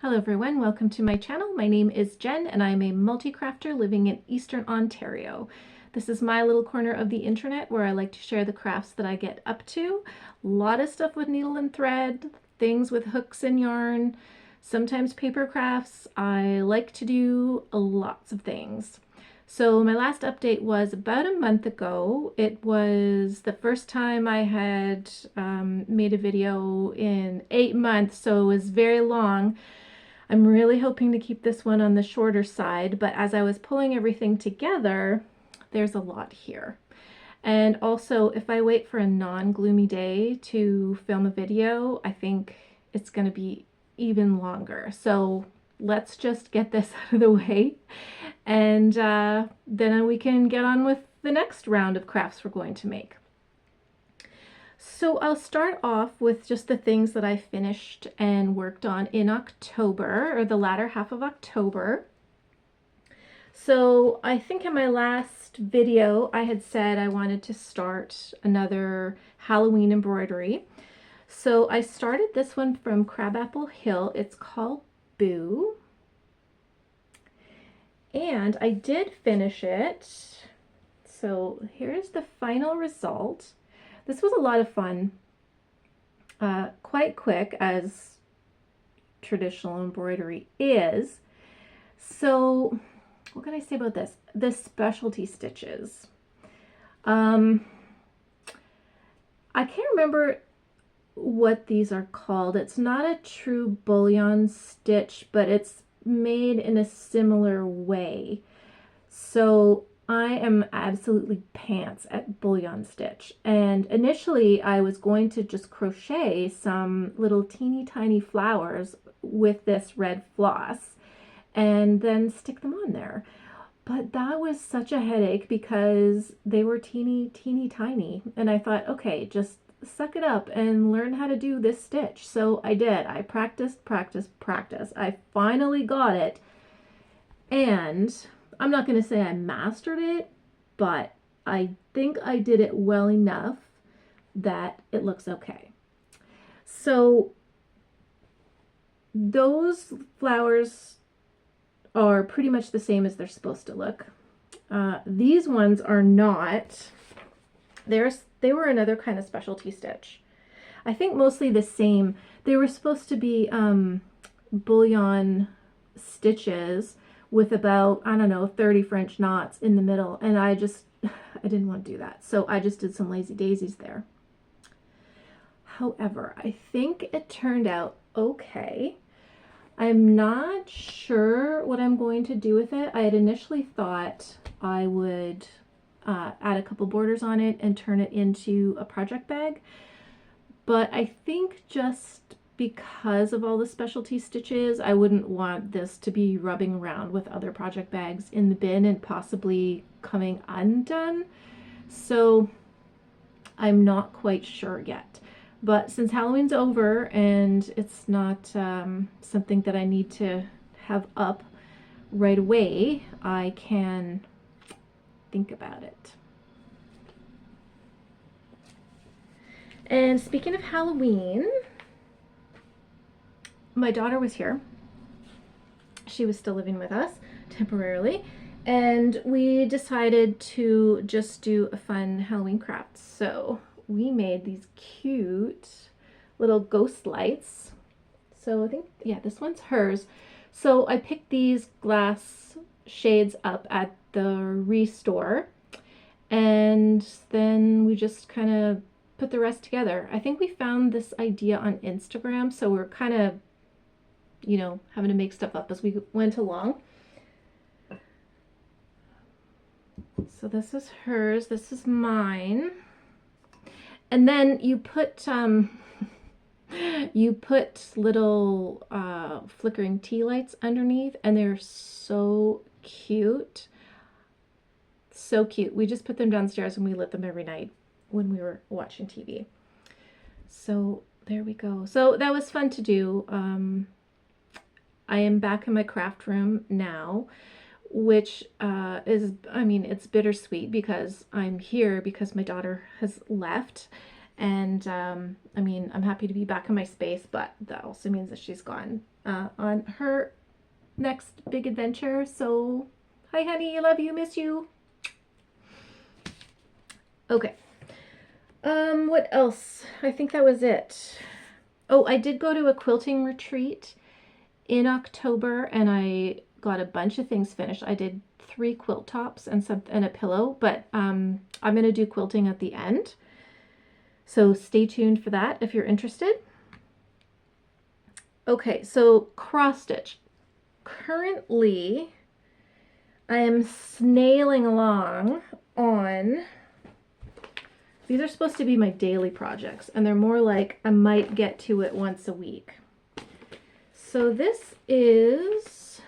Hello everyone, welcome to my channel. My name is Jen and I'm a multi-crafter living in Eastern Ontario. This is my little corner of the internet where I like to share the crafts that I get up to. A lot of stuff with needle and thread, things with hooks and yarn, sometimes paper crafts. I like to do lots of things. So my last update was about a month ago. It was the first time I had made a video in 8 months, so it was very long. I'm really hoping to keep this one on the shorter side, but as I was pulling everything together, there's a lot here. And also, if I wait for a non-gloomy day to film a video, I think it's going to be even longer. So let's just get this out of the way, and then we can get on with the next round of crafts we're going to make. So I'll start off with just the things that I finished and worked on in October, or the latter half of October. So I think in my last video I had said I wanted to start another Halloween embroidery. So I started this one from Crabapple Hill. It's called Boo. And I did finish it. So here's the final result. This was a lot of fun, quite quick as traditional embroidery is. So what can I say about this? The specialty stitches. I can't remember what these are called. It's not a true bullion stitch, but it's made in a similar way. So I am absolutely pants at bullion stitch, and initially I was going to just crochet some little teeny tiny flowers with this red floss and then stick them on there, but that was such a headache because they were teeny tiny, and I thought, okay, just suck it up and learn how to do this stitch. So I did. I practiced. I finally got it, and I'm not going to say I mastered it, but I think I did it well enough that it looks okay. So those flowers are pretty much the same as they're supposed to look. These ones are not. They were another kind of specialty stitch. I think mostly the same. They were supposed to be bullion stitches with about, I don't know, 30 French knots in the middle, and I didn't want to do that, so I just did some lazy daisies there. However, I think it turned out okay. I'm not sure what I'm going to do with it. I had initially thought I would add a couple borders on it and turn it into a project bag, but I think just because of all the specialty stitches, I wouldn't want this to be rubbing around with other project bags in the bin and possibly coming undone. So I'm not quite sure yet. But since Halloween's over and it's not something that I need to have up right away, I can think about it. And speaking of Halloween, my daughter was here. She was still living with us temporarily, and we decided to just do a fun Halloween craft. So we made these cute little ghost lights. So I think, yeah, this one's hers. So I picked these glass shades up at the restore, and then we just kind of put the rest together. I think we found this idea on Instagram, so we're kind of, you know, having to make stuff up as we went along. So this is hers, this is mine. And then you put little flickering tea lights underneath, and they're so cute. So cute. We just put them downstairs and we lit them every night when we were watching TV. So there we go. So that was fun to do. I am back in my craft room now, which is, I mean, it's bittersweet because I'm here because my daughter has left, And I mean, I'm happy to be back in my space, but that also means that she's gone on her next big adventure. So hi honey, love you, miss you. Okay. What else? I think that was it. Oh, I did go to a quilting retreat in October and I got a bunch of things finished. I did 3 quilt tops and a pillow, but I'm going to do quilting at the end. So stay tuned for that if you're interested. Okay, so cross stitch. Currently, I am snailing along on, these are supposed to be my daily projects, and they're more like I might get to it once a week. So this is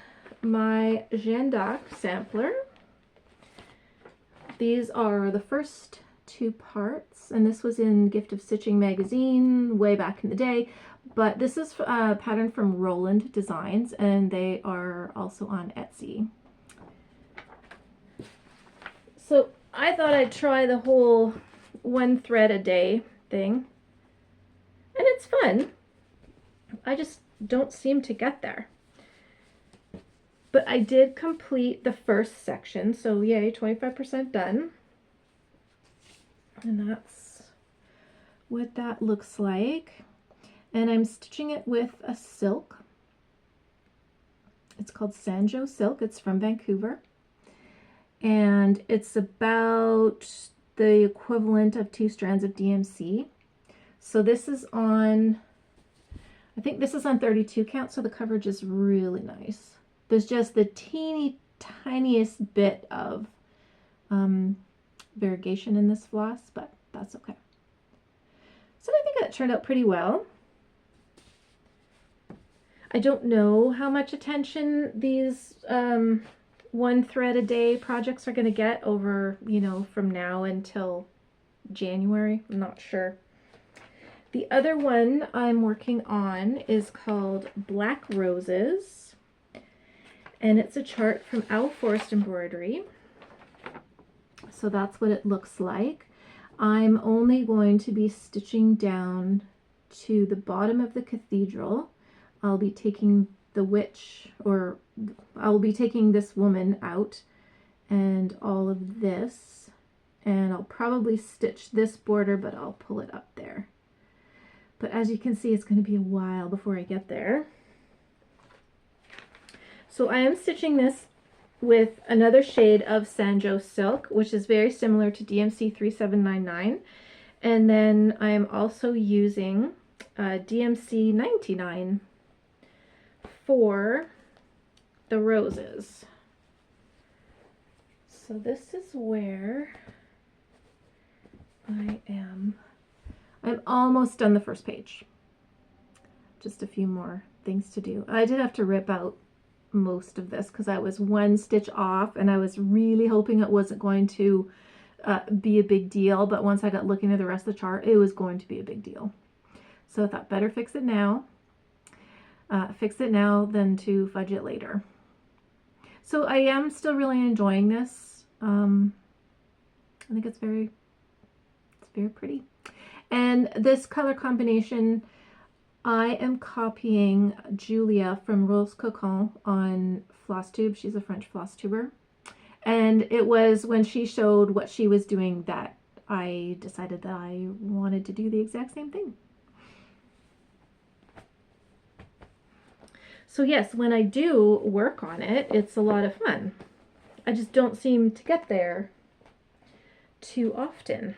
my Jeanne d'Arc sampler. These are the first 2 parts, and this was in Gift of Stitching magazine way back in the day, but this is a pattern from Roland Designs, and they are also on Etsy. So I thought I'd try the whole 1 thread a day thing, and it's fun. I just don't seem to get there. But I did complete the first section, so yay, 25% done. And that's what that looks like. And I'm stitching it with a silk. It's called Sanjo silk. It's from Vancouver. And it's about the equivalent of 2 strands of DMC. So this is on, I think this is on 32 count, so the coverage is really nice. There's just the teeny tiniest bit of variegation in this floss, but that's okay. So I think that turned out pretty well. I don't know how much attention these 1 thread a day projects are going to get over, you know, from now until January. I'm not sure. The other one I'm working on is called Black Roses, and it's a chart from Owl Forest Embroidery. So that's what it looks like. I'm only going to be stitching down to the bottom of the cathedral. I'll be taking the witch, or I'll be taking this woman out and all of this, and I'll probably stitch this border, but I'll pull it up there. But as you can see, it's going to be a while before I get there. So I am stitching this with another shade of Sanjo silk, which is very similar to DMC 3799. And then I am also using DMC 99 for the roses. So this is where I am. I'm almost done the first page. Just a few more things to do. I did have to rip out most of this because I was 1 stitch off, and I was really hoping it wasn't going to be a big deal, but once I got looking at the rest of the chart, it was going to be a big deal. So I thought better fix it now. Fix it now than to fudge it later. So I am still really enjoying this. I think it's very pretty. And this color combination, I am copying Julia from Rose Cocon on Flosstube. She's a French floss tuber. And it was when she showed what she was doing that I decided that I wanted to do the exact same thing. So yes, when I do work on it, it's a lot of fun. I just don't seem to get there too often.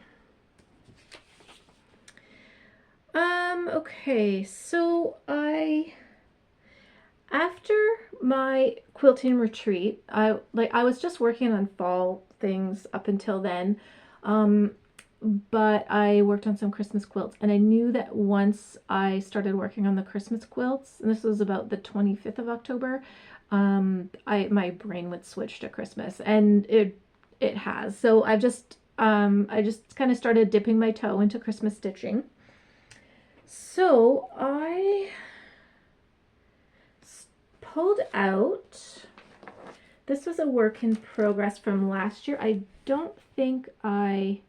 Okay, so after my quilting retreat, I was just working on fall things up until then, but I worked on some Christmas quilts, and I knew that once I started working on the Christmas quilts, and this was about the 25th of October, my brain would switch to Christmas, and it has. So I just kind of started dipping my toe into Christmas stitching. So I pulled out, this was a work in progress from last year. I don't think I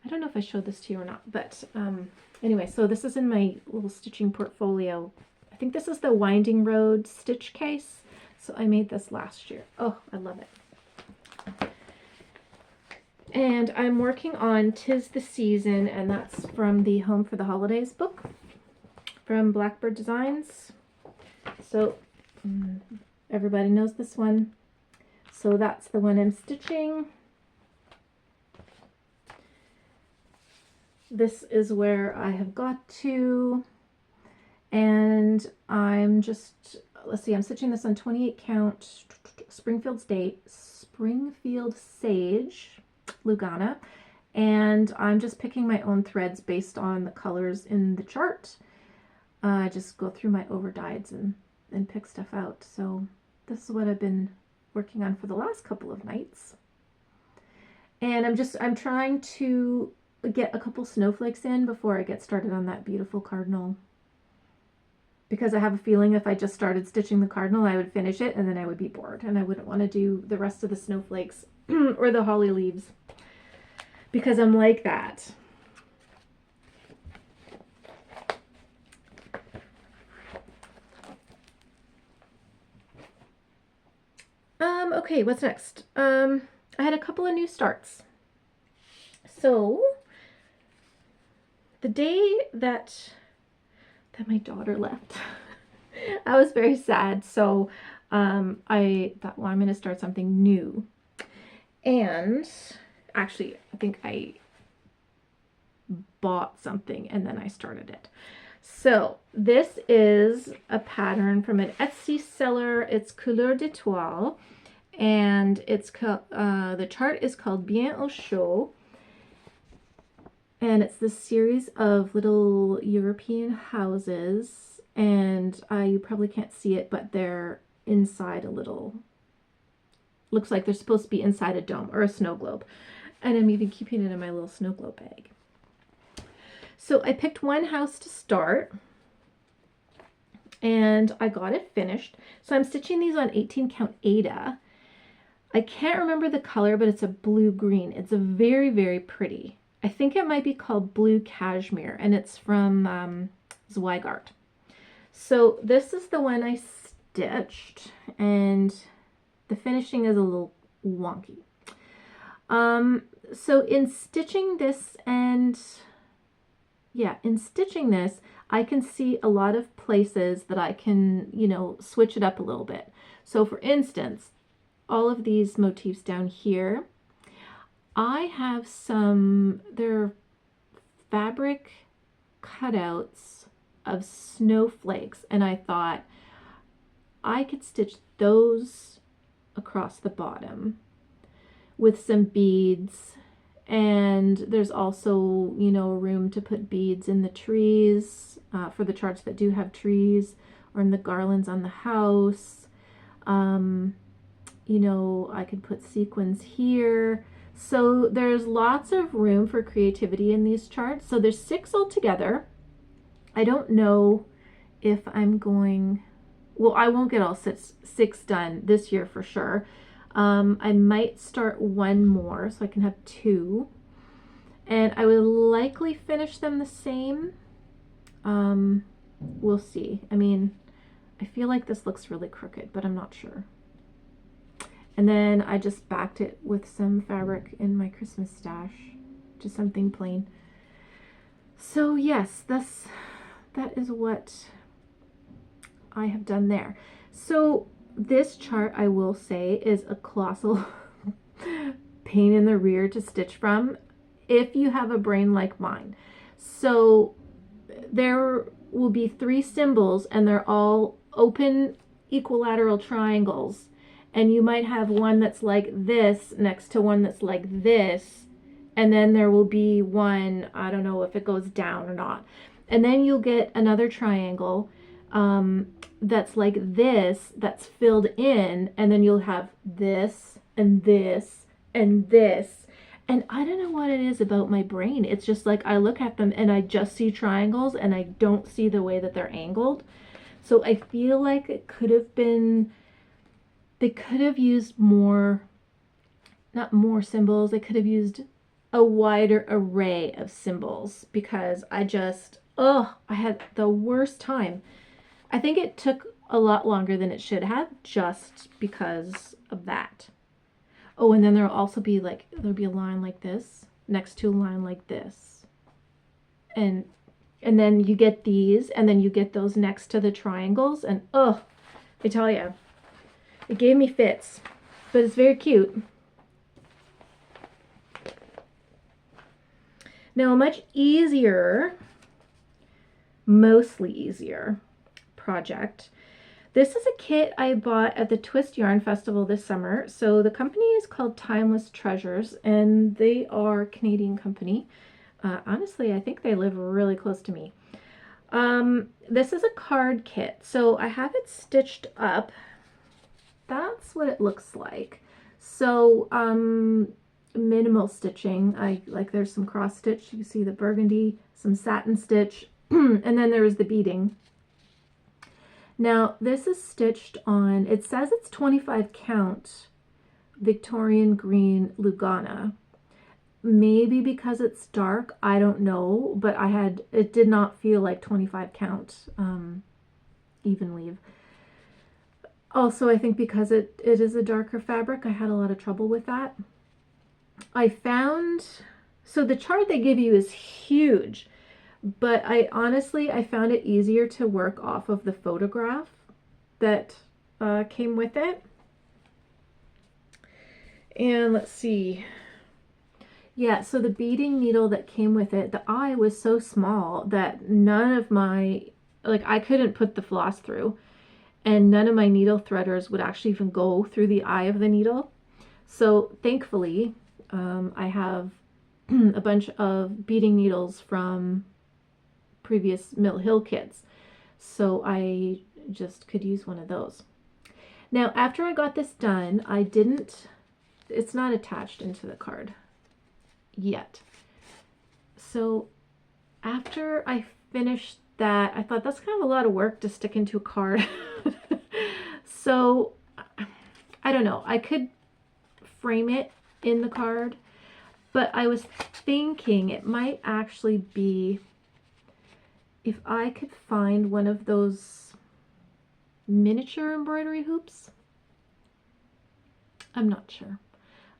I don't know if I showed this to you or not, but anyway, so this is in my little stitching portfolio. I think this is the Winding Road stitch case. So I made this last year. Oh, I love it. And I'm working on 'Tis the Season, and that's from the Home for the Holidays book from Blackbird Designs. So everybody knows this one. So that's the one I'm stitching. This is where I have got to, and I'm just, let's see, I'm stitching this on 28 count Springfield Sage Lugana, and I'm just picking my own threads based on the colors in the chart. I just go through my overdyes and pick stuff out. So this is what I've been working on for the last couple of nights. And I'm trying to get a couple snowflakes in before I get started on that beautiful cardinal, because I have a feeling if I just started stitching the cardinal, I would finish it and then I would be bored and I wouldn't want to do the rest of the snowflakes or the holly leaves, because I'm like that. Okay, what's next? I had a couple of new starts. So the day that my daughter left, I was very sad. So I thought, well, I'm going to start something new. And actually, I think I bought something and then I started it. So this is a pattern from an Etsy seller. It's Couleur d'Etoile, and it's the chart is called Bien au Chaud. And it's this series of little European houses, and you probably can't see it, but they're inside a little, looks like they're supposed to be inside a dome or a snow globe. And I'm even keeping it in my little snow globe bag. So I picked one house to start, and I got it finished. So I'm stitching these on 18 count Aida. I can't remember the color, but it's a blue-green. It's a very, very pretty. I think it might be called Blue Cashmere, and it's from Zweigart. So this is the one I stitched, and the finishing is a little wonky. So in stitching this I can see a lot of places that I can, switch it up a little bit. So for instance, all of these motifs down here, I have they're fabric cutouts of snowflakes, and I thought I could stitch those across the bottom with some beads. And there's also, room to put beads in the trees for the charts that do have trees, or in the garlands on the house. I could put sequins here. So there's lots of room for creativity in these charts. So there's 6 altogether. I don't know if I'm going, well, I won't get all six done this year for sure. I might start one more so I can have 2. And I would likely finish them the same. We'll see. I mean, I feel like this looks really crooked, but I'm not sure. And then I just backed it with some fabric in my Christmas stash, just something plain. So yes, that is what I have done there. So this chart, I will say, is a colossal pain in the rear to stitch from if you have a brain like mine. So there will be 3 symbols, and they're all open equilateral triangles. And you might have one that's like this next to one that's like this. And then there will be one, I don't know if it goes down or not. And then you'll get another triangle that's like this, that's filled in. And then you'll have this and this and this. And I don't know what it is about my brain. It's just like I look at them and I just see triangles and I don't see the way that they're angled. So I feel like it could have been, they could have used more, not more symbols, they could have used a wider array of symbols because I just, oh, I had the worst time. I think it took a lot longer than it should have just because of that. Oh, and then there'll also be like, there'll be a line like this next to a line like this. And then you get these, and then you get those next to the triangles, and oh, I tell you, it gave me fits, but it's very cute. Now, a much easier, mostly easier project. This is a kit I bought at the Twist Yarn Festival this summer. So the company is called Timeless Treasures, and they are a Canadian company. Honestly, I think they live really close to me. This is a card kit. So I have it stitched up. That's what it looks like. So minimal stitching. There's some cross stitch. You can see the burgundy, some satin stitch, and then there is the beading. Now this is stitched on, it says it's 25 count Victorian green Lugana. Maybe because it's dark, I don't know, but it did not feel like 25 count even weave. Also, I think because it is a darker fabric, I had a lot of trouble with that. So the chart they give you is huge, but I found it easier to work off of the photograph that came with it. And let's see. Yeah, so the beading needle that came with it, the eye was so small that none of my, I couldn't put the floss through, and none of my needle threaders would actually even go through the eye of the needle. So thankfully, I have a bunch of beading needles from previous Mill Hill kits, so I just could use one of those. Now, after I got this done, it's not attached into the card yet. So after I finished that, I thought that's kind of a lot of work to stick into a card. So I don't know, I could frame it in the card, but I was thinking it might actually be if I could find one of those miniature embroidery hoops. I'm not sure.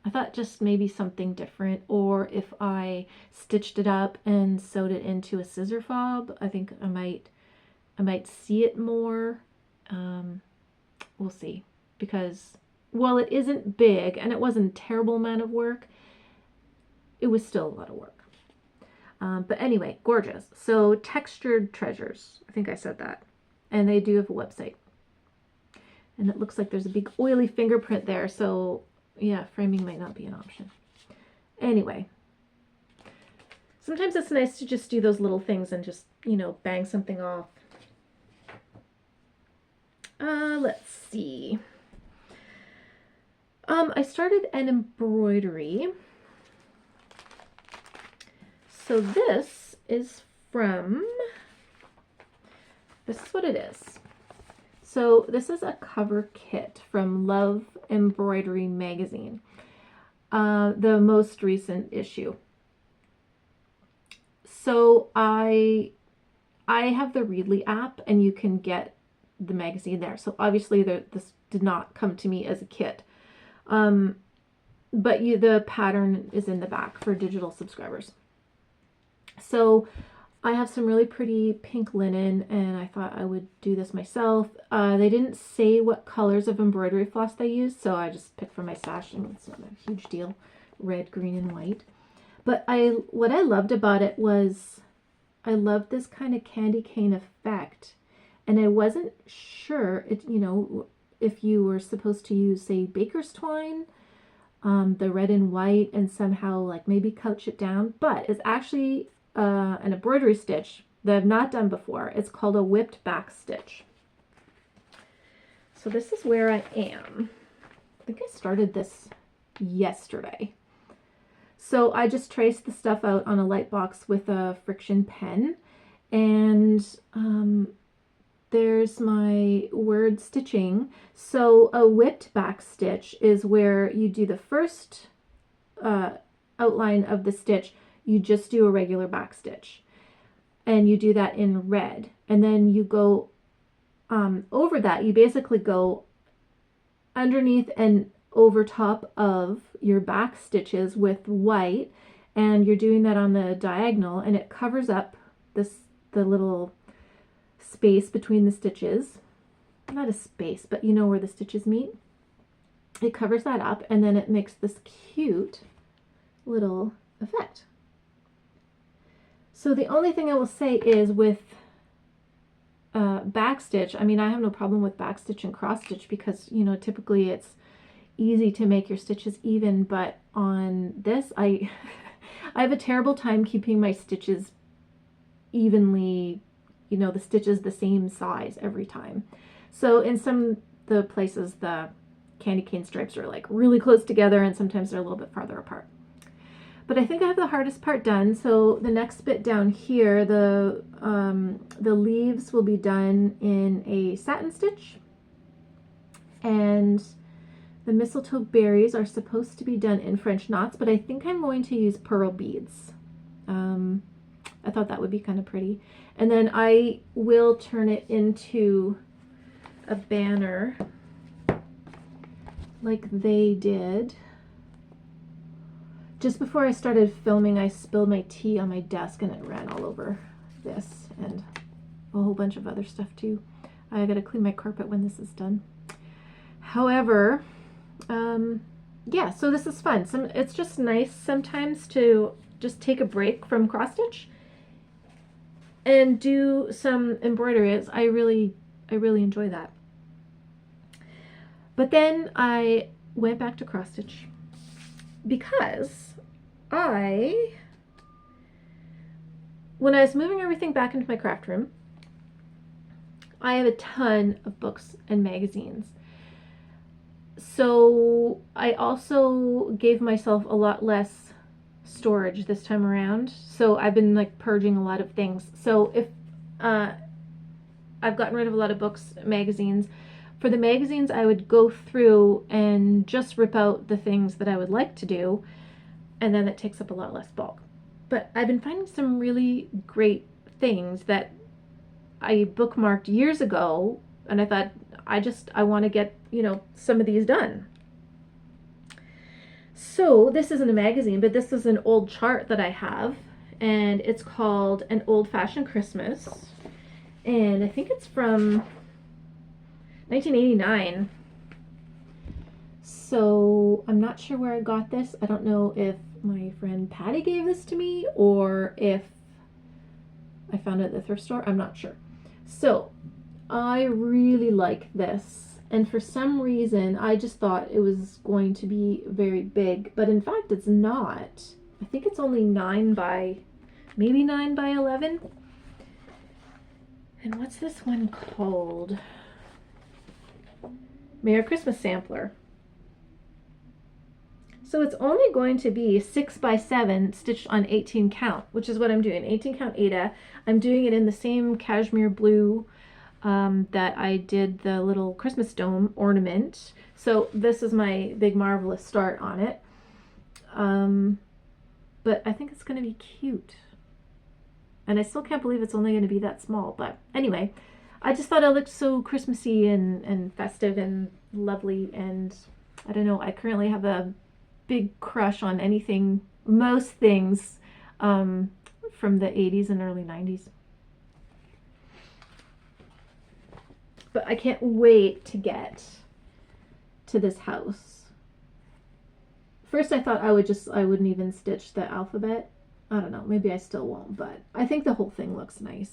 I thought just maybe something different, or if I stitched it up and sewed it into a scissor fob, I think I might see it more. We'll see, because while it isn't big and it wasn't a terrible amount of work, it was still a lot of work. But anyway, gorgeous. So Textured Treasures, I think I said that, and they do have a website, and it looks like there's a big oily fingerprint there, so yeah, framing might not be an option. Anyway, sometimes it's nice to just do those little things and just, bang something off. Let's see. I started an embroidery. So this is this is what it is. So this is a cover kit from Love Embroidery magazine, the most recent issue. So I have the Readly app, and you can get the magazine there. So obviously this did not come to me as a kit, but the pattern is in the back for digital subscribers. So I have some really pretty pink linen, and I thought I would do this myself. They didn't say what colors of embroidery floss they used, so I just picked from my stash, and it's not a huge deal. Red, green, and white. But what I loved about it was I loved this kind of candy cane effect, and I wasn't sure if you were supposed to use, say, baker's twine, the red and white, and somehow maybe couch it down, but it's actually an embroidery stitch that I've not done before. It's called a whipped back stitch. So this is where I am. I think I started this yesterday. So I just traced the stuff out on a light box with a friction pen, and there's my word stitching. So a whipped back stitch is where you do the first outline of the stitch, you just do a regular back stitch. And you do that in red. And then you go over that, you basically go underneath and over top of your back stitches with white, and you're doing that on the diagonal, and it covers up the little space between the stitches. Not a space, but you know where the stitches meet. It covers that up, and then it makes this cute little effect. So the only thing I will say is with back stitch, I mean, I have no problem with back stitch and cross stitch because, you know, typically it's easy to make your stitches even, but on this, I have a terrible time keeping my stitches evenly, you know, the stitches the same size every time. So in some the places, the candy cane stripes are like really close together, and sometimes they're a little bit farther apart. But I think I have the hardest part done. So the next bit down here, the leaves will be done in a satin stitch, and the mistletoe berries are supposed to be done in French knots, but I think I'm going to use pearl beads. I thought that would be kind of pretty. And then I will turn it into a banner like they did. Just before I started filming, I spilled my tea on my desk and it ran all over this and a whole bunch of other stuff too. I gotta clean my carpet when this is done. However, yeah, so this is fun. It's just nice sometimes to just take a break from cross stitch and do some embroidery. I really enjoy that. But then I went back to cross stitch because when I was moving everything back into my craft room, I have a ton of books and magazines. So I also gave myself a lot less storage this time around. So I've been like purging a lot of things. So if I've gotten rid of a lot of books, magazines. For the magazines, I would go through and just rip out the things that I would like to do, and then it takes up a lot less bulk. But I've been finding some really great things that I bookmarked years ago, and I thought, I want to get, you know, some of these done. So this isn't a magazine, but this is an old chart that I have, and it's called An Old-Fashioned Christmas, and I think it's from 1989. So I'm not sure where I got this. I don't know if my friend Patty gave this to me or if I found it at the thrift store. I'm not sure. So I really like this, and for some reason I just thought it was going to be very big, but in fact it's not. I think it's only 9 by 11. And what's this one called? Merry Christmas Sampler. So it's only going to be 6 by 7 stitched on 18 count, which is what I'm doing, 18 count Aida. I'm doing it in the same cashmere blue that I did the little Christmas dome ornament. So this is my big marvelous start on it. But I think it's going to be cute. And I still can't believe it's only going to be that small. But anyway, I just thought it looked so Christmassy and festive and lovely. And I don't know, I currently have a big crush on anything, most things from the 80s and early 90s. But I can't wait to get to this house. First I thought I wouldn't even stitch the alphabet. I don't know, maybe I still won't, but I think the whole thing looks nice.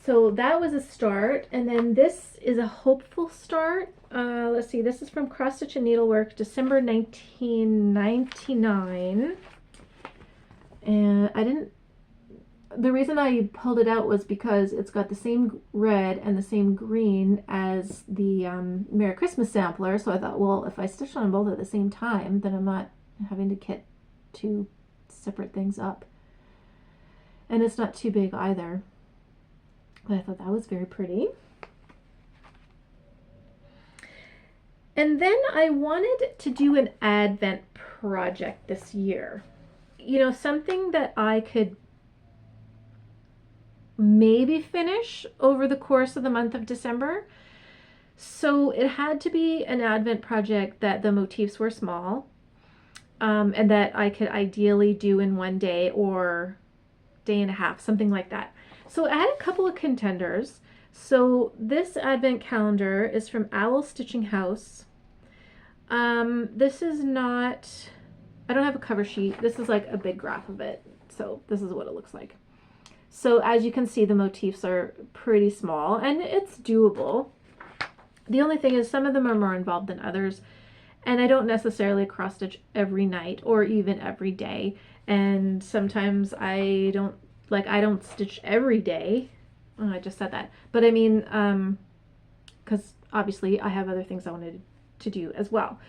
So that was a start, and then this is a hopeful start. Let's see, this is from Cross Stitch and Needlework, December 1999. And the reason I pulled it out was because it's got the same red and the same green as the Merry Christmas sampler. So I thought, well, if I stitch on both at the same time, then I'm not having to kit 2 separate things up. And it's not too big either. But I thought that was very pretty. And then I wanted to do an Advent project this year. You know, something that I could maybe finish over the course of the month of December. So it had to be an Advent project that the motifs were small, and that I could ideally do in one day or day and a half, something like that. So I had a couple of contenders. So this Advent calendar is from Owl Stitching House. This is not, I don't have a cover sheet. This is like a big graph of it. So this is what it looks like. So as you can see, the motifs are pretty small and it's doable. The only thing is some of them are more involved than others, and I don't necessarily cross stitch every night or even every day. And sometimes I don't stitch every day. Oh, I just said that. But I mean, because obviously I have other things I wanted to do as well.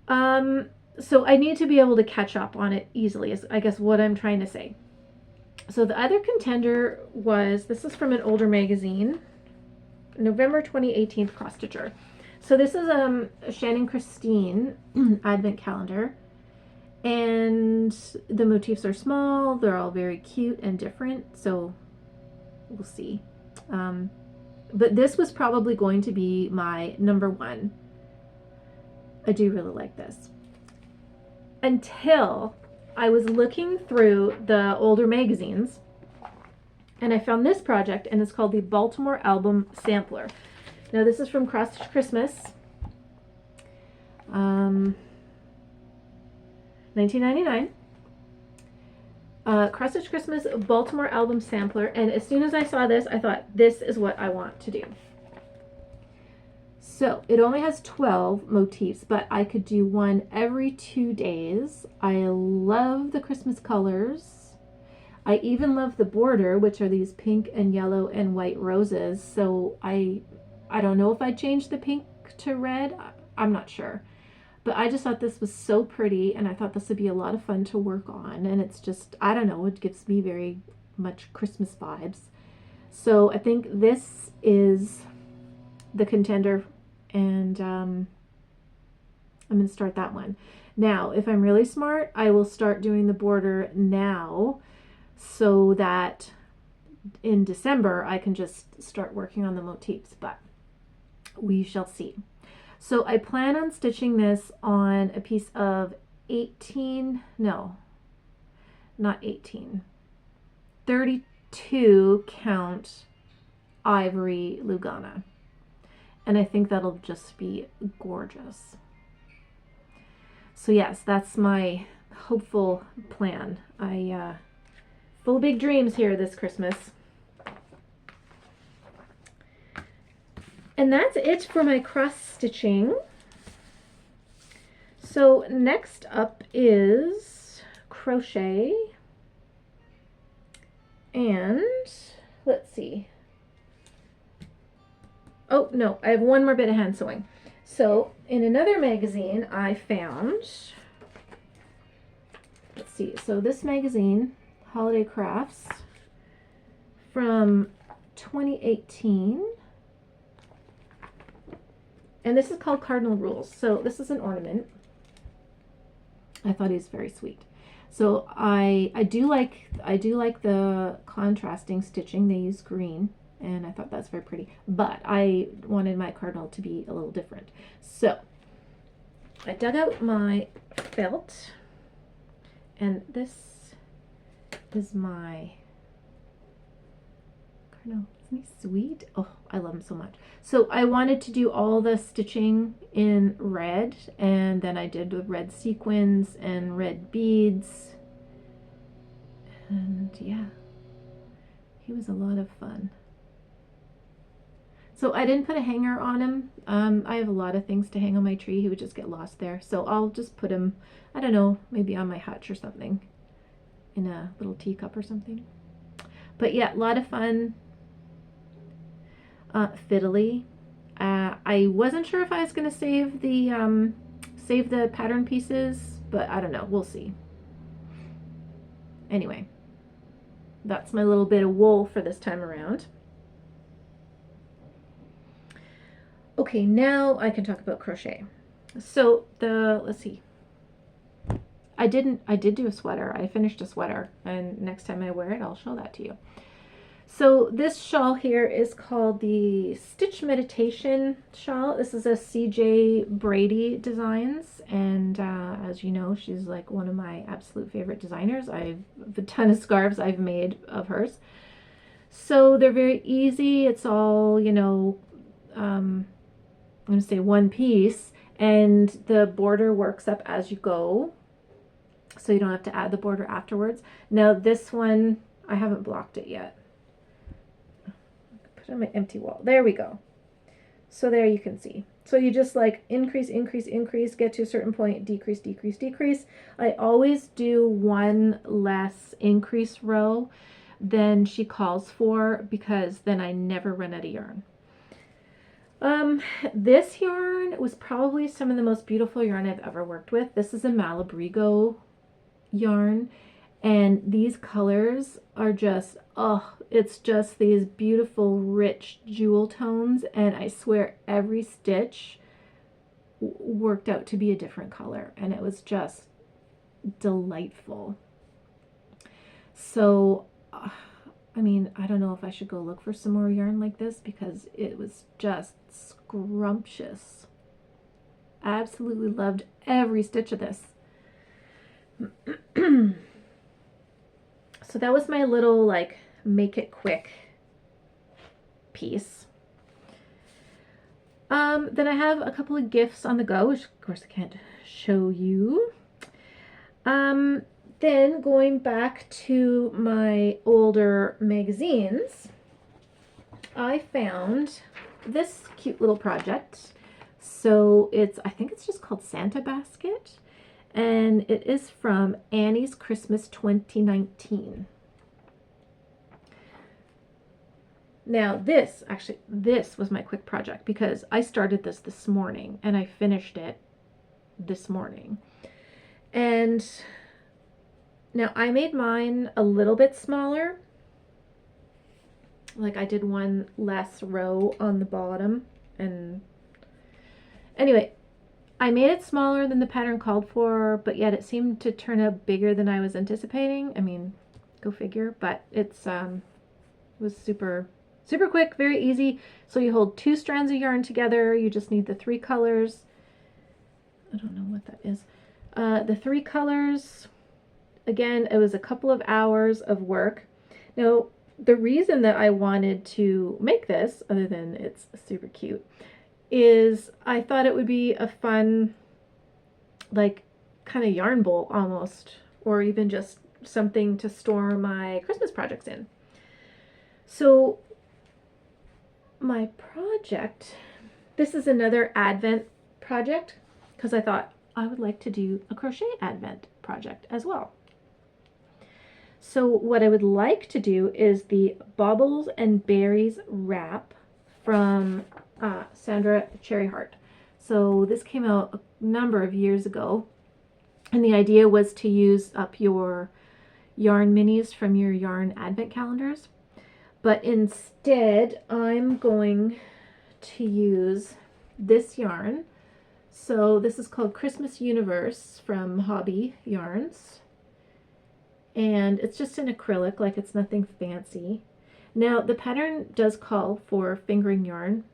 So I need to be able to catch up on it easily is I guess what I'm trying to say. So the other contender was, this is from an older magazine, November 2018 Cross Stitcher. So this is Shannon Christine Advent calendar, and the motifs are small. They're all very cute and different, so we'll see. But this was probably going to be my number one. I do really like this. Until I was looking through the older magazines and I found this project, and it's called the Baltimore Album Sampler. Now this is from Cross Stitch Christmas, 1999. Cross Stitch Christmas Baltimore Album Sampler, and as soon as I saw this, I thought this is what I want to do. So it only has 12 motifs, but I could do one every 2 days. I love the Christmas colors. I even love the border, which are these pink and yellow and white roses. So I don't know if I changed the pink to red. I'm not sure. But I just thought this was so pretty, and I thought this would be a lot of fun to work on. And it's just, I don't know, it gives me very much Christmas vibes. So I think this is the contender, and I'm going to start that one. Now, if I'm really smart, I will start doing the border now so that in December I can just start working on the motifs, but we shall see. So I plan on stitching this on a piece of 32 count ivory Lugana. And I think that'll just be gorgeous. So yes, that's my hopeful plan. Full of big dreams here this Christmas. And that's it for my cross stitching. So next up is crochet. And let's see. Oh no, I have one more bit of hand sewing. So in another magazine I found, let's see, so this magazine, Holiday Crafts, from 2018. And this is called Cardinal Rules. So this is an ornament. I thought he was very sweet. So I do like the contrasting stitching. They use green, and I thought that's very pretty. But I wanted my cardinal to be a little different. So I dug out my felt, and this is my cardinal. Isn't he sweet? Oh, I love him so much. So I wanted to do all the stitching in red, and then I did with red sequins and red beads. And yeah, he was a lot of fun. So I didn't put a hanger on him. I have a lot of things to hang on my tree. He would just get lost there. So I'll just put him, I don't know, maybe on my hutch or something, in a little teacup or something. But yeah, a lot of fun. Fiddly. I wasn't sure if I was going to save the pattern pieces, but I don't know. We'll see. Anyway, that's my little bit of wool for this time around. Okay, now I can talk about crochet. So let's see. I did do a sweater. I finished a sweater, and next time I wear it, I'll show that to you. So this shawl here is called the Stitch Meditation shawl. This is a CJ Brady Designs, and as you know, she's like one of my absolute favorite designers. I've a ton of scarves I've made of hers. So they're very easy. It's all, you know, I'm going to say one piece, and the border works up as you go, so you don't have to add the border afterwards. Now this one, I haven't blocked it yet. Put on my empty wall. There we go. So there you can see. So you just like increase, increase, increase, get to a certain point, decrease, decrease, decrease. I always do one less increase row than she calls for, because then I never run out of yarn. This yarn was probably some of the most beautiful yarn I've ever worked with. This is a Malabrigo yarn, and these colors are just, oh, it's just these beautiful rich jewel tones, and I swear every stitch worked out to be a different color, and it was just delightful. So I mean, I don't know if I should go look for some more yarn like this, because it was just scrumptious. I absolutely loved every stitch of this. So that was my little like make it quick piece. Then I have a couple of gifts on the go, which of course I can't show you. Then going back to my older magazines, I found this cute little project. So I think it's just called Santa Basket, and it is from Annie's Christmas 2019. Now this was my quick project, because I started this morning and I finished it this morning. And now I made mine a little bit smaller. Like I did one less row on the bottom, and anyway, I made it smaller than the pattern called for, but yet it seemed to turn out bigger than I was anticipating. I mean, go figure, but it was super quick, very easy. So you hold 2 strands of yarn together. You just need the 3 colors. I don't know what that is. The 3 colors. Again, it was a couple of hours of work. Now, the reason that I wanted to make this, other than it's super cute, is I thought it would be a fun, like, kind of yarn bowl almost, or even just something to store my Christmas projects in. So my project, this is another Advent project, because I thought I would like to do a crochet Advent project as well. So what I would like to do is the Baubles and Berries wrap from Sandra Cherryheart. So this came out a number of years ago, and the idea was to use up your yarn minis from your yarn advent calendars. But instead, I'm going to use this yarn. So this is called Christmas Universe from Hobby Yarns. And it's just in acrylic, like it's nothing fancy. Now, the pattern does call for fingering yarn.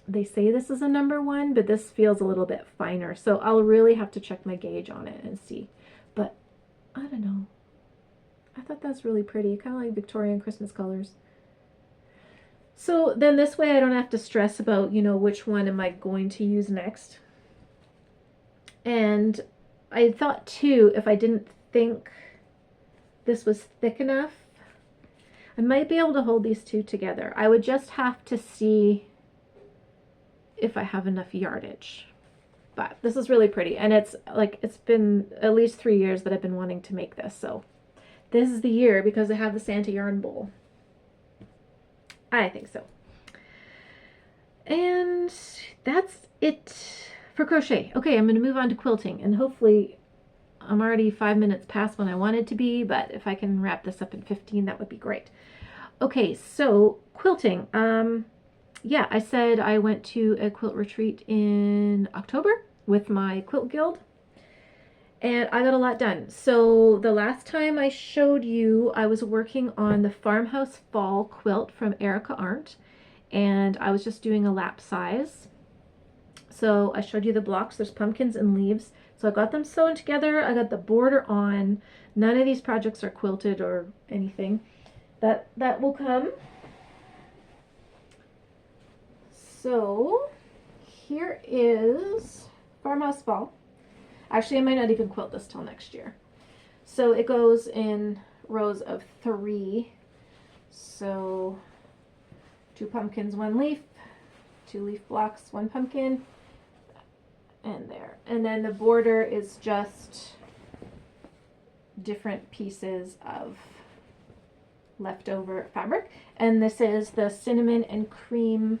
They say this is a number 1, but this feels a little bit finer. So I'll really have to check my gauge on it and see. But I don't know. I thought that's really pretty, kind of like Victorian Christmas colors. So then this way I don't have to stress about, you know, which one am I going to use next. And I thought too, if I didn't think this was thick enough, I might be able to hold these 2 together. I would just have to see if I have enough yardage. But this is really pretty, and it's been at least 3 years that I've been wanting to make this, so this is the year, because I have the Santa yarn bowl. I think so. And that's it for crochet. Okay, I'm going to move on to quilting, and hopefully I'm already 5 minutes past when I wanted to be, but if I can wrap this up in 15, that would be great. Okay, so quilting. yeah, I said I went to a quilt retreat in October with my quilt guild, and I got a lot done. So the last time I showed you, I was working on the Farmhouse Fall quilt from Erica Arndt, and I was just doing a lap size. So I showed you the blocks. There's pumpkins and leaves. So I got them sewn together. I got the border on. None of these projects are quilted or anything. That will come. So here is Farmhouse Fall. Actually, I might not even quilt this till next year. So it goes in rows of 3. So 2 pumpkins, 1 leaf, 2 leaf blocks, 1 pumpkin, and there. And then the border is just different pieces of leftover fabric. And this is the cinnamon and cream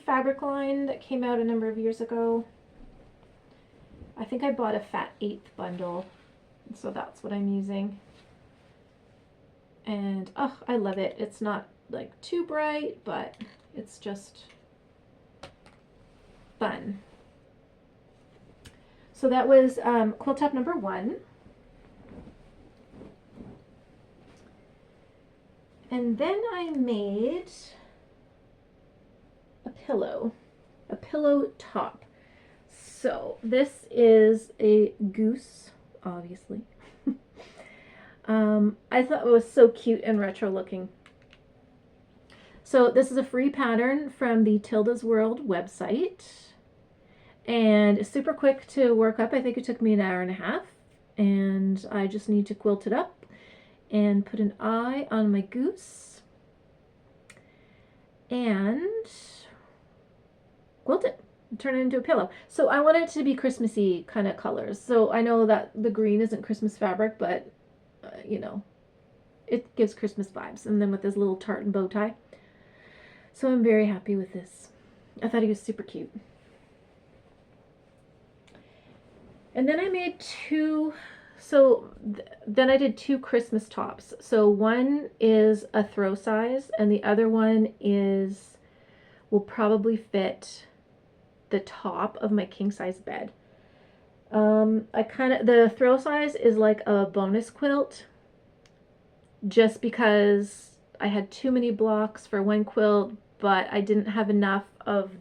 fabric line that came out a number of years ago. I think I bought a fat 1/8 bundle, so that's what I'm using. And oh, I love it. It's not like too bright, but it's just fun. So that was quilt top number 1. And then I made a pillow top. So this is a goose, obviously. I thought it was so cute and retro looking. So this is a free pattern from the Tilda's World website, and it's super quick to work up. I think it took me an hour and a half, and I just need to quilt it up and put an eye on my goose and quilt it, turn it into a pillow. So I want it to be Christmassy kind of colors. So I know that the green isn't Christmas fabric, but you know, it gives Christmas vibes. And then with this little tartan bow tie. So I'm very happy with this. I thought he was super cute. And then I made 2, then I did 2 Christmas tops. So one is a throw size and the other one will probably fit the top of my king size bed. The throw size is like a bonus quilt, just because I had too many blocks for one quilt, but I didn't have enough of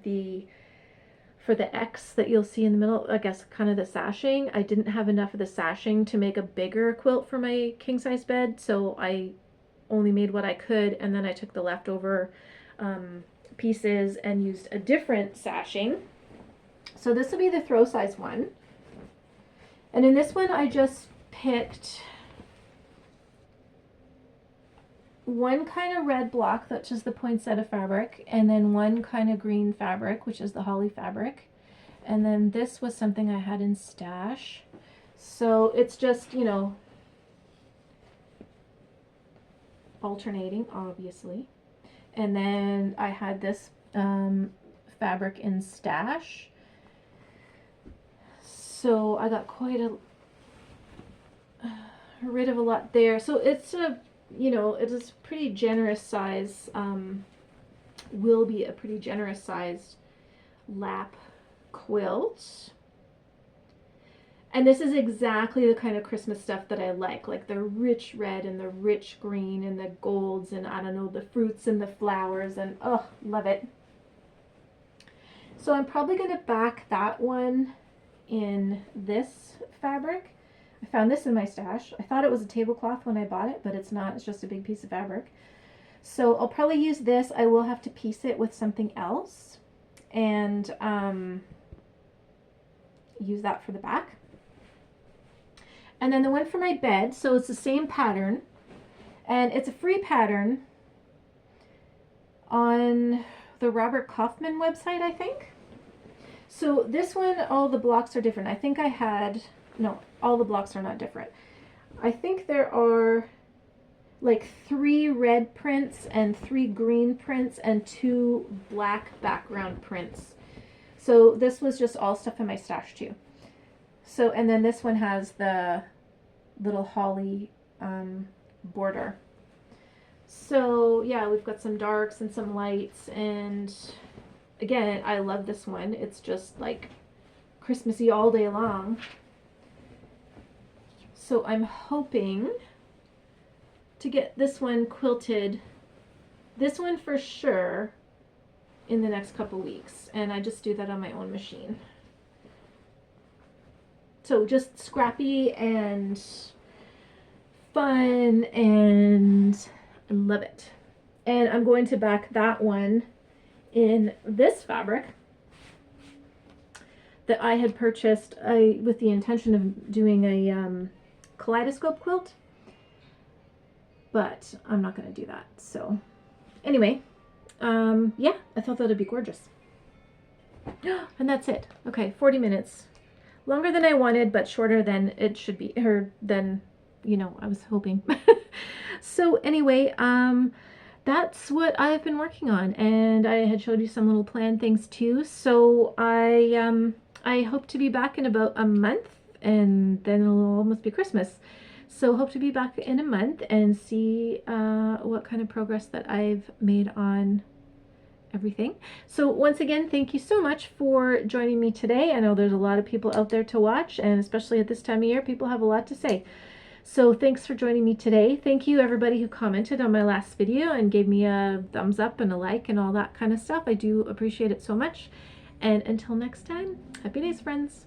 for the X that you'll see in the middle, I guess kind of the sashing. I didn't have enough of the sashing to make a bigger quilt for my king size bed, so I only made what I could, and then I took the leftover pieces and used a different sashing. So this will be the throw size one. And in this one, I just picked one kind of red block, that's just the poinsettia fabric, and then one kind of green fabric, which is the holly fabric. And then this was something I had in stash. So it's just, you know, alternating, obviously. And then I had this fabric in stash. So I got quite rid of a lot there. So it's a, you know, it is pretty generous size, will be a pretty generous sized lap quilt. And this is exactly the kind of Christmas stuff that I like the rich red and the rich green and the golds and I don't know, the fruits and the flowers, and oh, love it. So I'm probably going to back that one in this fabric. I found this in my stash. I thought it was a tablecloth when I bought it, but it's not. It's just a big piece of fabric. So I'll probably use this. I will have to piece it with something else and use that for the back. And then the one for my bed, so it's the same pattern, and it's a free pattern on the Robert Kaufman website, I think. So this one, all the blocks are different. I think I had, no, all the blocks are not different. I think there are like 3 red prints and 3 green prints and 2 black background prints. So this was just all stuff in my stash too. So, and then this one has the little holly border. So yeah, we've got some darks and some lights, and again, I love this one. It's just like Christmassy all day long. So I'm hoping to get this one quilted, this one for sure, in the next couple weeks, and I just do that on my own machine. So just scrappy and fun, and I love it. And I'm going to back that one in this fabric that I had purchased with the intention of doing a kaleidoscope quilt, but I'm not going to do that. So anyway, yeah, I thought that would be gorgeous. And that's it. Okay, 40 minutes. Longer than I wanted, but shorter than it should be, or than, you know, I was hoping. So anyway, that's what I've been working on, and I had showed you some little planned things too. So I hope to be back in about a month, and then it'll almost be Christmas. So hope to be back in a month and see what kind of progress that I've made on everything. So once again, thank you so much for joining me today. I know there's a lot of people out there to watch, and especially at this time of year, people have a lot to say. So thanks for joining me today. Thank you everybody who commented on my last video and gave me a thumbs up and a like and all that kind of stuff. I do appreciate it so much. And until next time, happy days, friends.